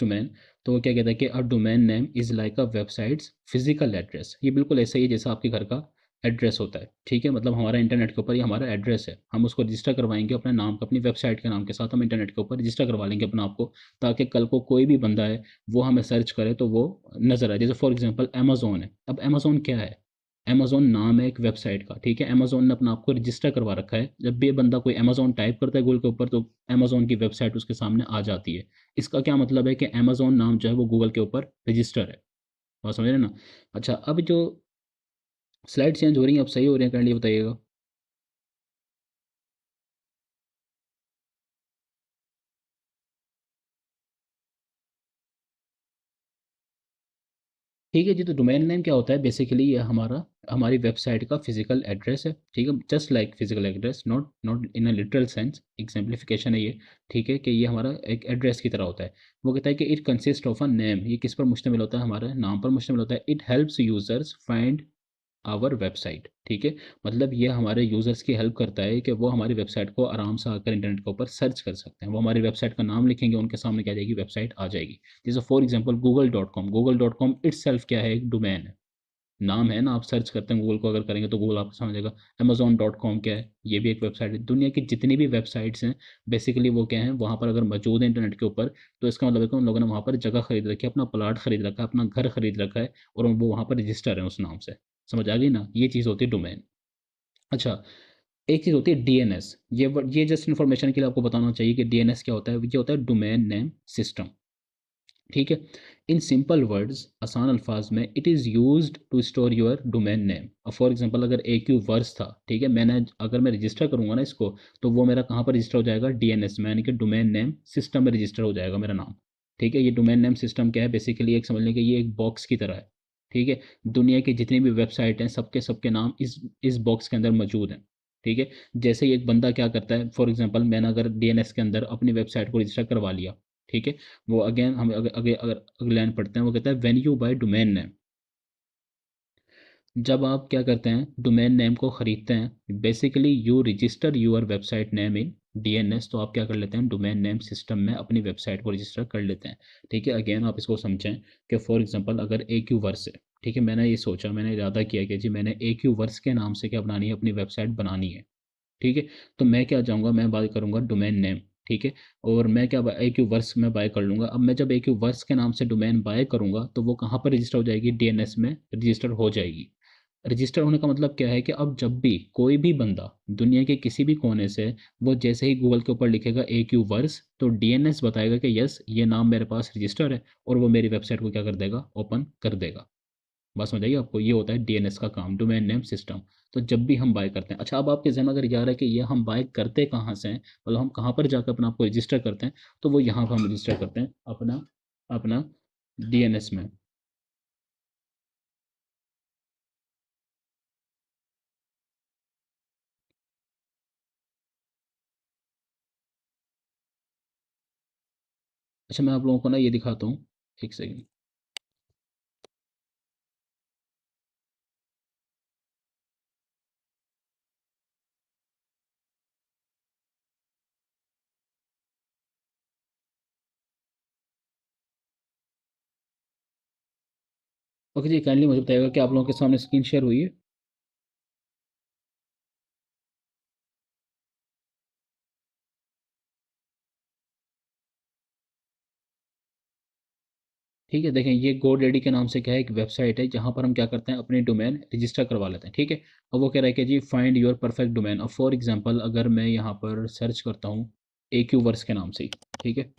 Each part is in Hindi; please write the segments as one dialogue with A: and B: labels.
A: डोमेन, तो वो क्या कहता है कि a domain name is like a websites physical address. ये बिल्कुल ऐसा ही है जैसा आपके घर का एड्रेस होता है, ठीक है? मतलब हमारा इंटरनेट के ऊपर ये हमारा एड्रेस है, हम उसको रजिस्टर करवाएंगे अपने नाम का, अपनी वेबसाइट के नाम के साथ हम इंटरनेट के ऊपर रजिस्टर करवा लेंगे अपना आपको, ताकि कल को कोई भी बंदा है वो हमें सर्च करे तो वो नज़र आए। जैसे फॉर एग्जांपल अमेज़ोन है, अब अमेज़ोन क्या है? अमेज़ोन नाम है एक वेबसाइट का, ठीक है? अमेज़ोन ने अपना आपको रजिस्टर करवा रखा है, जब भी ये बंदा कोई अमेज़ोन टाइप करता है गूगल के ऊपर तो अमेज़ोन की वेबसाइट उसके सामने आ जाती है। इसका क्या मतलब है कि अमेज़न नाम जो है वो गूगल के ऊपर रजिस्टर है। बात समझ रहे हैं ना? अच्छा, अब जो स्लाइड चेंज हो रही हैं, अब सही हो रही हैं काइंडली बताइएगा। ठीक है जी, तो डोमेन नेम क्या होता है? बेसिकली ये हमारा हमारी वेबसाइट का फिजिकल एड्रेस है, ठीक है? Just like physical address, not not in a literal sense, exemplification है ये, ठीक है? कि ये हमारा एक एड्रेस की तरह होता है। वो कहता है कि it consist of a name, ये किस पर मुश्तमिल होता है? हमारे नाम पर मुश्तमिल होता है। It helps users find our website, ठीक है? मतलब ये हमारे यूज़र्स की हेल्प करता है कि वो हमारी वेबसाइट को आराम से आकर इंटरनेट के ऊपर सर्च कर सकते हैं। वो हमारी वेबसाइट का नाम लिखेंगे, उनके सामने क्या आ जाएगी? वेबसाइट आ जाएगी। जैसे for example Google dot com itself क्या है? एक डोमेन है, नाम है ना, आप सर्च करते हैं गूगल को अगर करेंगे तो गूगल आपको समझेगा। अमेज़न डॉट कॉम क्या है? ये भी एक वेबसाइट है। दुनिया की जितनी भी वेबसाइट्स हैं बेसिकली वो क्या हैं? वहाँ पर अगर मौजूद है इंटरनेट के ऊपर, तो इसका मतलब है कि उन लोगों ने वहाँ पर जगह खरीद रखी है, अपना प्लॉट खरीद रखा है, अपना घर खरीद रखा है, और वो वहाँ पर रजिस्टर है उस नाम से। समझ आ गई ना? ये चीज़ होती है डोमेन। अच्छा, एक चीज़ होती है डीएनएस। ये जस्ट इन्फॉर्मेशन के लिए आपको बताना चाहिए कि डीएनएस क्या होता है? ये होता है डोमेन नेम सिस्टम, ठीक है? इन सिंपल वर्ड्स, आसान अल्फाज में, it is used to store your domain name. अब फॉर एग्जांपल अगर AQ वर्ड्स था, ठीक है? मैंने अगर मैं रजिस्टर करूँगा ना इसको, तो वो मेरा कहाँ पर रजिस्टर हो जाएगा? डीएनएस में, यानी कि डोमेन नेम सिस्टम में रजिस्टर हो जाएगा मेरा नाम, ठीक है? ये डोमेन नेम सिस्टम क्या है? बेसिकली एक समझ लें कि ये एक बॉक्स की तरह है, ठीक है? दुनिया की जितनी भी वेबसाइट हैं सबके सबके नाम इस बॉक्स के अंदर मौजूद हैं, ठीक है? जैसे ही एक बंदा क्या करता है, फॉर एग्जांपल मैंने अगर डीएनएस के अंदर अपनी वेबसाइट को रजिस्टर करवा लिया, ठीक है? वो अगेन हम अगर अगली लाइन पढ़ते हैं, वो कहता है when you buy domain name, जब आप क्या करते हैं डोमेन नेम को खरीदते हैं, basically you register your website name in DNS, तो आप क्या कर लेते हैं डोमेन नेम सिस्टम में अपनी वेबसाइट को रजिस्टर कर लेते हैं, ठीक है? अगेन आप इसको समझें कि फॉर एग्जांपल अगर AQ वर्स है, ठीक है? मैंने ये सोचा, मैंने इरादा किया कि जी मैंने AQ वर्स के नाम से क्या बनानी है? अपनी वेबसाइट बनानी है, ठीक है? तो मैं क्या जाऊँगा, मैं बाय करूँगा डोमेन नेम, ठीक है? और मैं क्या AQ वर्स में बाय कर लूँगा। अब मैं जब AQ वर्स के नाम से डोमेन बाय करूँगा तो वो कहाँ पर रजिस्टर हो जाएगी? डीएनएस में रजिस्टर हो जाएगी। रजिस्टर होने का मतलब क्या है कि अब जब भी कोई भी बंदा दुनिया के किसी भी कोने से, वो जैसे ही गूगल के ऊपर लिखेगा AQ वर्स, तो डीएनएस बताएगा कि यस ये नाम मेरे पास रजिस्टर है, और वो मेरी वेबसाइट को क्या कर देगा? ओपन कर देगा। बात समझ आइए आपको? ये होता है डीएनएस का काम, डोमेन नेम सिस्टम। तो जब भी हम बाय करते हैं, अच्छा अब आपके जहन में अगर ये आ रहा है कि ये हम बाय करते कहाँ से हैं, मतलब हम कहाँ पर जाकर अपना आपको रजिस्टर करते हैं, तो वो यहाँ पर हम रजिस्टर करते हैं अपना अपना डीएनएस में। अच्छा, मैं आप लोगों को ना ये दिखाता हूँ, एक सेकंड। ओके जी, काइंडली मुझे बताइएगा कि आप लोगों के सामने स्क्रीन शेयर हुई है? ठीक है, देखें ये GoDaddy के नाम से क्या है? एक वेबसाइट है जहाँ पर हम क्या करते हैं? अपनी डोमेन रजिस्टर करवा लेते हैं, ठीक है? अब वो कह रहा है कि जी फाइंड योर परफेक्ट डोमेन। अब फॉर एग्जांपल अगर मैं यहाँ पर सर्च करता हूँ AQ वर्स के नाम से ही, ठीक है?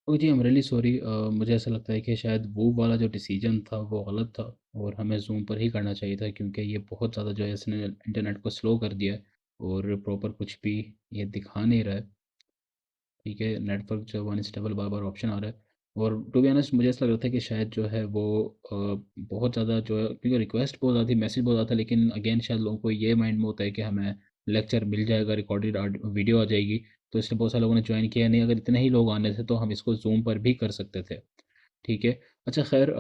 A: ओह जी, आई एम रियली सॉरी। मुझे ऐसा लगता है कि शायद वो वाला जो डिसीजन था वो गलत था, और हमें ज़ूम पर ही करना चाहिए था, क्योंकि ये बहुत ज़्यादा जो है इसने इंटरनेट को स्लो कर दिया है, और प्रॉपर कुछ भी ये दिखा नहीं रहा है। ठीक है, नेटवर्क जो है वो अनस्टेबल बार बार ऑप्शन आ रहा है। और टू बी ऑनेस्ट मुझे ऐसा लग रहा था कि शायद जो है वो बहुत ज़्यादा जो है, क्योंकि रिक्वेस्ट बहुत ज़्यादा थी, मैसेज बहुत ज़्यादा था, लेकिन अगेन शायद लोगों को ये माइंड में होता है कि हमें लेक्चर मिल जाएगा, रिकॉर्डेड वीडियो आ जाएगी, तो इसलिए बहुत सारे लोगों ने ज्वाइन किया नहीं। अगर इतने ही लोग आने थे तो हम इसको जूम पर भी कर सकते थे। ठीक है। अच्छा खैर,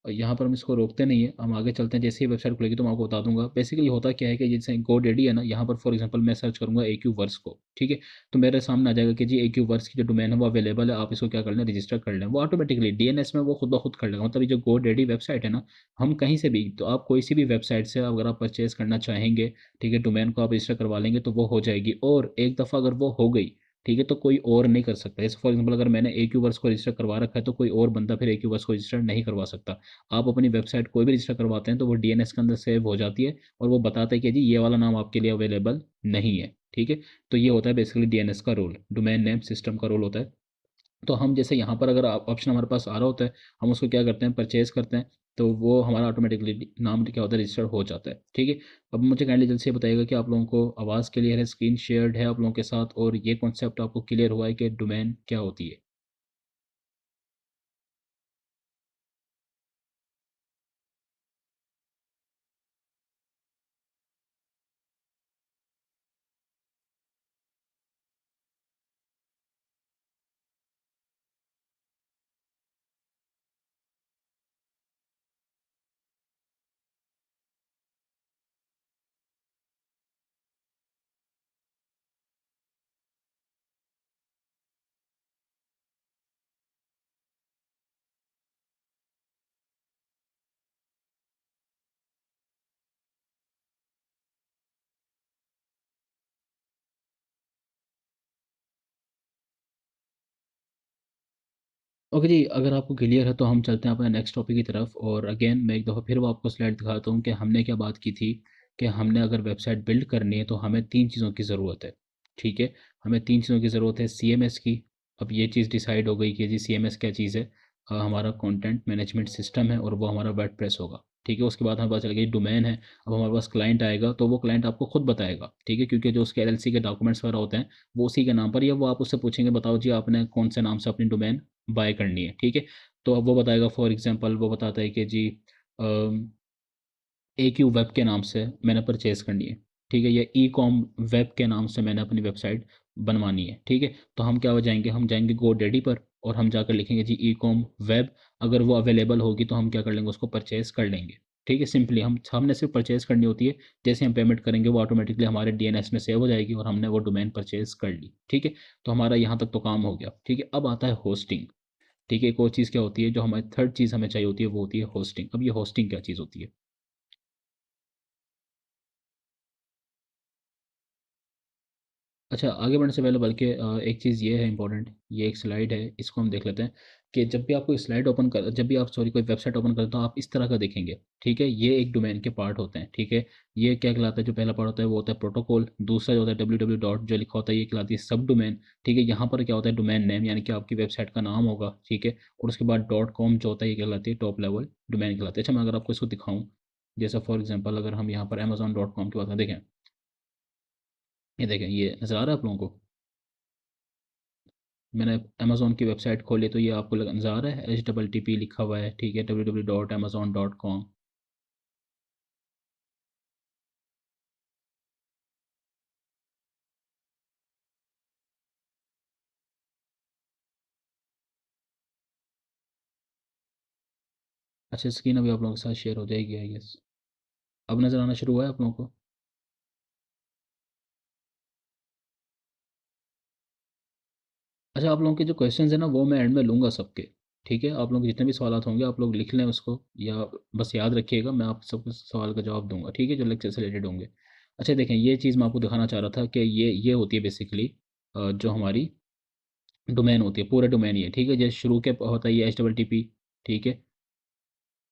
A: यहाँ पर हम इसको रोकते नहीं हैं, हम आगे चलते हैं। जैसे ही वेबसाइट खुलेगी तो मैं आपको बता दूंगा। बेसिकली होता क्या है कि जैसे गोडेडी है ना, यहाँ पर फॉर एग्जांपल मैं सर्च करूँगा ए क्यू वर्स को, ठीक है, तो मेरे सामने आ जाएगा कि जी ए क्यू वर्स की जो डोमेन है वो अवेलेबल है, आप इसको क्या कर लें, रजिस्टर कर लें। वो ऑटोमेटिकली डीएनएस में वो खुद ब खुद कर लेगा। मतलब ये जो गोडेडी वेबसाइट है ना, हम कहीं से भी, तो आप कोई सी भी वेबसाइट से अगर आप परचेज करना चाहेंगे, ठीक है, डोमेन को आप रजिस्टर करवा लेंगे तो वो हो जाएगी। और एक दफ़ा अगर वो हो गई, ठीक है, तो कोई और नहीं कर सकता। जैसे फॉर एग्जांपल अगर मैंने ए क्यू वर्स को रजिस्टर करवा रखा है तो कोई और बंदा फिर ए क्यू वर्स को रजिस्टर नहीं करवा सकता। आप अपनी वेबसाइट कोई भी रजिस्टर करवाते हैं तो वो डीएनएस के अंदर सेव हो जाती है, और वो बताता है कि जी ये वाला नाम आपके लिए अवेलेबल नहीं है। ठीक है। तो ये होता है बेसिकली डीएनएस का रोल, डोमेन नेम सिस्टम का रोल होता है। तो हम जैसे यहाँ पर अगर ऑप्शन हमारे पास आ रहा होता है, हम उसको क्या करते हैं, परचेज करते हैं, तो वो हमारा ऑटोमेटिकली नाम क्या होता है, रजिस्टर हो जाता है। ठीक है। अब मुझे काइंडली जल्द से बताइएगा कि आप लोगों को आवाज़ क्लियर है, स्क्रीन शेयर्ड है आप लोगों के साथ, और ये कॉन्सेप्ट आपको क्लियर हुआ है कि डोमेन क्या होती है। ओके जी, अगर आपको क्लियर है तो हम चलते हैं अपने नेक्स्ट टॉपिक की तरफ। और अगेन मैं एक दफ़ा फिर वो आपको स्लाइड दिखाता हूँ कि हमने क्या बात की थी, कि हमने अगर वेबसाइट बिल्ड करनी है तो हमें 3 चीज़ों की ज़रूरत है। ठीक है, हमें 3 चीज़ों की ज़रूरत है सीएमएस की। अब ये चीज़ डिसाइड हो गई कि जी सीएमएस क्या चीज़ है। हमारा कंटेंट मैनेजमेंट सिस्टम है, और वो हमारा वर्डप्रेस होगा। ठीक है, उसके बाद हमें पता चल गया डोमेन है। अब हमारे पास क्लाइंट आएगा तो वो क्लाइंट आपको खुद बताएगा, ठीक है, क्योंकि जो उसके एलएलसी के डॉक्यूमेंट्स वगैरह होते हैं वो उसी के नाम पर, या वो आप उससे पूछेंगे बताओ जी आपने कौन से नाम से अपनी डोमेन बाय करनी है। ठीक है। तो अब वो बताएगा, फॉर एग्जांपल वो बताता है कि जी ए क्यू वेब के नाम से मैंने परचेज़ करनी है। ठीक है, या ई कॉम वेब के नाम से मैंने अपनी वेबसाइट बनवानी है। ठीक है। तो हम क्या हो जाएंगे, हम जाएंगे गोडेडी पर, और हम जाकर लिखेंगे जी ई कॉम वेब। अगर वो अवेलेबल होगी तो हम क्या कर लेंगे, उसको परचेज़ कर लेंगे। ठीक है, सिंपली हमने सिर्फ परचेज़ करनी होती है। जैसे हम पेमेंट करेंगे वो ऑटोमेटिकली हमारे डीएनएस में सेव हो जाएगी, और हमने वो डोमेन परचेज़ कर ली। ठीक है। तो हमारा यहाँ तक तो काम हो गया। ठीक है, अब आता है होस्टिंग। ठीक है, एक और चीज़ क्या होती है, जो हमारी थर्ड चीज़ हमें चाहिए होती है, वो होती है होस्टिंग। अब ये होस्टिंग क्या चीज़ होती है। अच्छा, आगे बढ़ने से पहले बल्कि एक चीज़ ये है इंपॉर्टेंट, ये एक स्लाइड है, इसको हम देख लेते हैं। कि जब भी आप कोई स्लाइड ओपन कर जब भी आप सॉरी कोई वेबसाइट ओपन करते हो तो आप इस तरह का देखेंगे। ठीक है, ये एक डोमेन के पार्ट होते हैं। ठीक है। ये क्या कहलाता है, जो पहला पार्ट होता है वो होता है प्रोटोकॉल, दूसरा जो होता है डब्ल्यू डब्ल्यू डॉट जो लिखा होता है ये कहलाती है सब डोमेन। ठीक है, यहाँ पर क्या होता है, डोमेन नेम यानी कि आपकी वेबसाइट का नाम होगा। ठीक है। और उसके बाद डॉट कॉम जो होता है ये कहलाती है टॉप लेवल डोमेन कहलाती है। अच्छा, मैं अगर आपको इसको दिखाऊँ, जैसा फॉर एग्जाम्पल अगर हम यहाँ पर अमेजोन डॉट कॉम की बात करें, देखें, ये देखें, ये नज़र आ रहा है आप लोगों को। मैंने अमेज़न की वेबसाइट खोली तो ये आपको नज़र आ रहा है, HTTP लिखा हुआ है। ठीक है, www.amazon.com। अच्छा, स्क्रीन अभी आप लोगों के साथ शेयर हो जाएगी आई गेस। अब नज़र आना शुरू हुआ है आप लोगों को। अच्छा, आप लोगों के जो क्वेश्चंस हैं ना वो मैं एंड में लूँगा सबके। ठीक है, आप लोग जितने भी सवाल होंगे आप लोग लिख लें उसको, या बस याद रखिएगा, मैं आप सबके सवाल का जवाब दूंगा। ठीक है, जो लेक्चर से रिलेटेड होंगे। अच्छा देखें, ये चीज़ मैं आपको दिखाना चाह रहा था कि ये होती है बेसिकली जो हमारी डोमेन होती है, पूरा डोमेन ये। ठीक है, जैसे शुरू के होता है ये HTTP। ठीक है,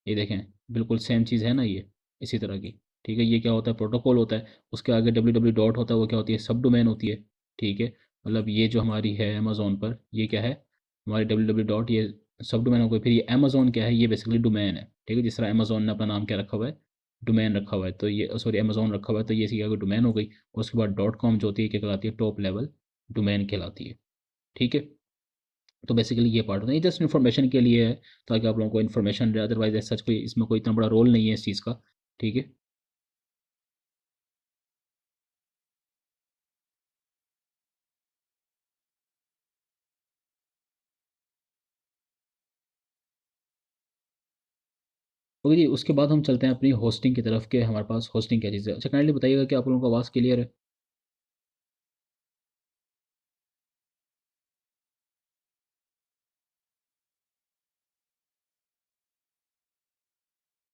A: ये देखें, बिल्कुल सेम चीज़ है ना ये, इसी तरह की। ठीक है, ये क्या होता है, प्रोटोकॉल होता है। उसके आगे डब्ल्यू डब्ल्यू डॉट होता है, वो क्या होती है, सब डोमेन होती है। ठीक है, मतलब ये जो हमारी है अमेज़ोन पर, ये क्या है, हमारे www. ये सब डोमेन हो गए। फिर ये अमेज़न क्या है, ये बेसिकली डोमेन है, ठीक है। जिस तरह अमेज़न ने अपना नाम क्या रखा हुआ है, डोमेन रखा हुआ है, तो ये सॉरी अमेज़न रखा हुआ है, तो ये क्या कोई डोमेन हो गई। और उसके बाद डॉट कॉम जो होती है क्या कहलाती है, टॉप लेवल डोमेन कहलाती है, ठीक है। तो बेसिकली ये पार्ट होता है, ये जस्ट इन्फॉर्मेशन के लिए है, ताकि आप लोगों को इन्फॉर्मेशन रहे, अदरवाइज सच कोई इसमें कोई इतना बड़ा रोल नहीं है इस चीज़ का, ठीक है। ओके जी, उसके बाद हम चलते हैं अपनी होस्टिंग की तरफ, के हमारे पास होस्टिंग क्या चीज़ है। अच्छा काइंडली बताइएगा कि आप लोगों को आवाज़ क्लियर है।